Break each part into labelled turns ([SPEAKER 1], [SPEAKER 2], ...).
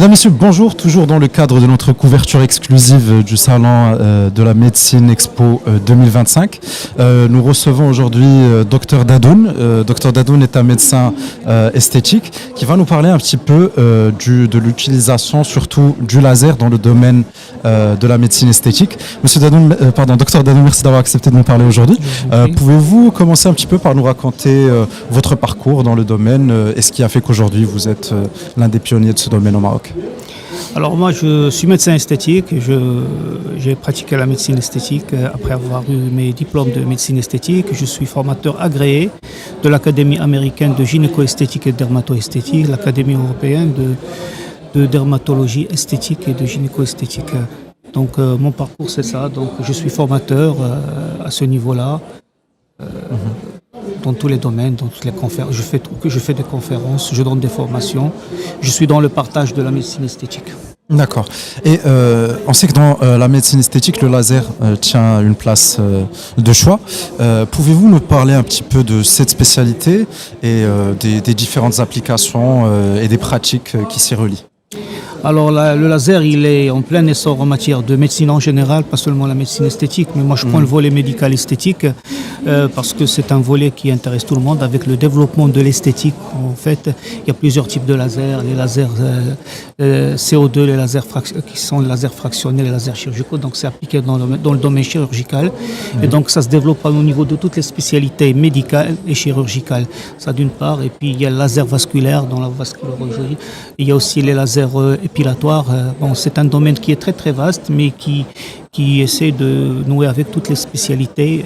[SPEAKER 1] Mesdames, Messieurs, bonjour. Toujours dans le cadre de notre couverture exclusive du salon de la médecine Expo 2025. Nous recevons aujourd'hui Dr Dadoun. Dr Dadoun est un médecin esthétique qui va nous parler un petit peu de l'utilisation surtout du laser dans le domaine de la médecine esthétique. Monsieur Dadoun, Dr Dadoun, merci d'avoir accepté de nous parler aujourd'hui. Pouvez-vous commencer un petit peu par nous raconter votre parcours dans le domaine et ce qui a fait qu'aujourd'hui vous êtes l'un des pionniers de ce domaine au Maroc?
[SPEAKER 2] Alors moi je suis médecin esthétique, j'ai pratiqué la médecine esthétique après avoir eu mes diplômes de médecine esthétique. Je suis formateur agréé de l'Académie américaine de gynéco-esthétique et de dermato-esthétique, l'Académie européenne de dermatologie esthétique et de gynéco-esthétique. Donc mon parcours c'est ça, donc je suis formateur à ce niveau-là. Dans tous les domaines, dans toutes les conférences. Je fais des conférences, je donne des formations. Je suis dans le partage de la médecine esthétique.
[SPEAKER 1] D'accord. Et on sait que dans la médecine esthétique, le laser tient une place de choix. Pouvez-vous nous parler un petit peu de cette spécialité et des différentes applications et des pratiques qui s'y relient?
[SPEAKER 2] Alors le laser, il est en plein essor en matière de médecine en général, pas seulement la médecine esthétique, mais moi je prends le volet médical esthétique parce que c'est un volet qui intéresse tout le monde avec le développement de l'esthétique. En fait, il y a plusieurs types de lasers, les lasers CO2, les lasers qui sont les lasers fractionnés, les lasers chirurgicaux, donc c'est appliqué dans le domaine chirurgical et donc ça se développe au niveau de toutes les spécialités médicales et chirurgicales, ça d'une part, et puis il y a le laser vasculaire dans la vasculologie, il y a aussi les lasers épilatoires. Bon, c'est un domaine qui est très très vaste, mais qui essaie de nouer avec toutes les spécialités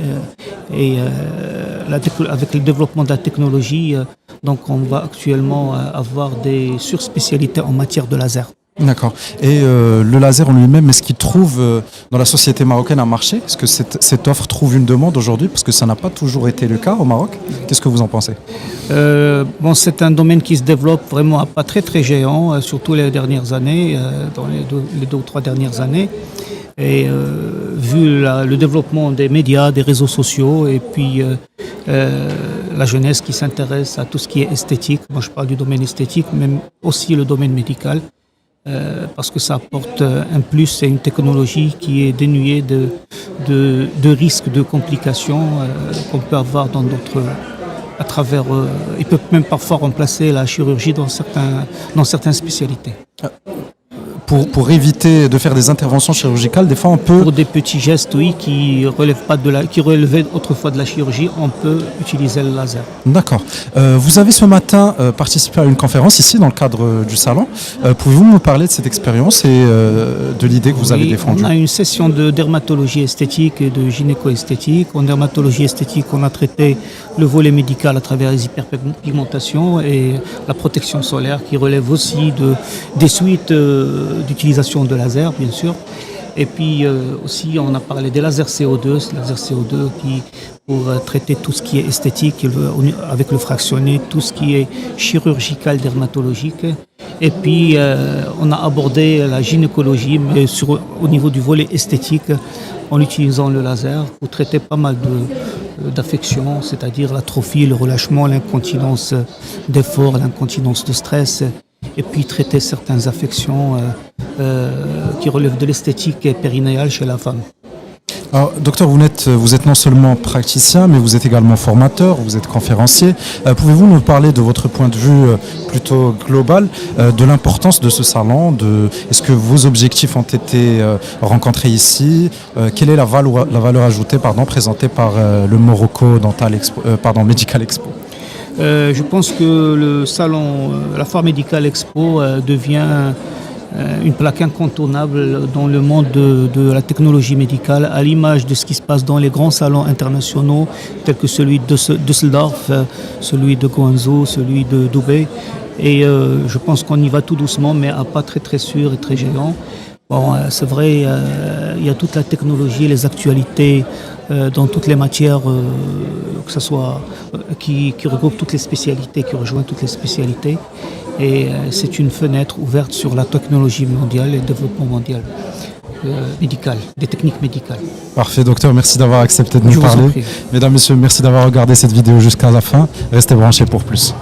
[SPEAKER 2] avec le développement de la technologie. Donc on va actuellement avoir des surspécialités en matière de laser.
[SPEAKER 1] D'accord. Et le laser en lui-même, est-ce qu'il trouve dans la société marocaine un marché? Est-ce que cette offre trouve une demande aujourd'hui? Parce que ça n'a pas toujours été le cas au Maroc. Qu'est-ce que vous en pensez?
[SPEAKER 2] C'est un domaine qui se développe vraiment à pas très très géant, surtout les dernières années, dans les deux ou trois dernières années. Et vu le développement des médias, des réseaux sociaux, et puis la jeunesse qui s'intéresse à tout ce qui est esthétique, moi je parle du domaine esthétique, mais aussi le domaine médical, parce que ça apporte un plus et une technologie qui est dénuée de risques, de complications qu'on peut avoir dans d'autres... à travers, il peut même parfois remplacer la chirurgie dans certaines spécialités.
[SPEAKER 1] Pour éviter de faire des interventions chirurgicales, des fois on peut...
[SPEAKER 2] Pour des petits gestes, oui, qui relevaient autrefois de la chirurgie, on peut utiliser le laser.
[SPEAKER 1] D'accord. Vous avez ce matin participé à une conférence ici dans le cadre du salon. Pouvez-vous nous parler de cette expérience et de l'idée que vous avez défendue?
[SPEAKER 2] On a une session de dermatologie esthétique et de gynéco-esthétique. En dermatologie esthétique, on a traité le volet médical à travers les hyperpigmentations et la protection solaire qui relève aussi des suites d'utilisation de laser, bien sûr. Et puis aussi, on a parlé des lasers CO2, qui pour traiter tout ce qui est esthétique avec le fractionné, tout ce qui est chirurgical, dermatologique. Et puis, on a abordé la gynécologie, mais au niveau du volet esthétique, en utilisant le laser pour traiter pas mal d'affections, c'est-à-dire l'atrophie, le relâchement, l'incontinence d'effort, l'incontinence de stress, et puis traiter certaines affections qui relèvent de l'esthétique périnéale chez la femme.
[SPEAKER 1] Alors, docteur, vous êtes non seulement praticien, mais vous êtes également formateur, vous êtes conférencier. Pouvez-vous nous parler de votre point de vue plutôt global, de l'importance de ce salon, est-ce que vos objectifs ont été rencontrés ici? Quelle est la valeur ajoutée présentée par le Morocco Medical Expo?
[SPEAKER 2] Je pense que le salon, la Foire Medical Expo devient une plaque incontournable dans le monde de la technologie médicale, à l'image de ce qui se passe dans les grands salons internationaux tels que celui de Düsseldorf, celui de Guangzhou, celui de Dubaï. Et je pense qu'on y va tout doucement, mais à pas très très sûr et très géant. Bon, c'est vrai, il y a toute la technologie, les actualités dans toutes les matières, que ce soit qui regroupe toutes les spécialités, qui rejoint toutes les spécialités. Et c'est une fenêtre ouverte sur la technologie mondiale et le développement mondial médical, des techniques médicales.
[SPEAKER 1] Parfait, docteur, merci d'avoir accepté de nous parler. Mesdames, Messieurs, merci d'avoir regardé cette vidéo jusqu'à la fin. Restez branchés pour plus.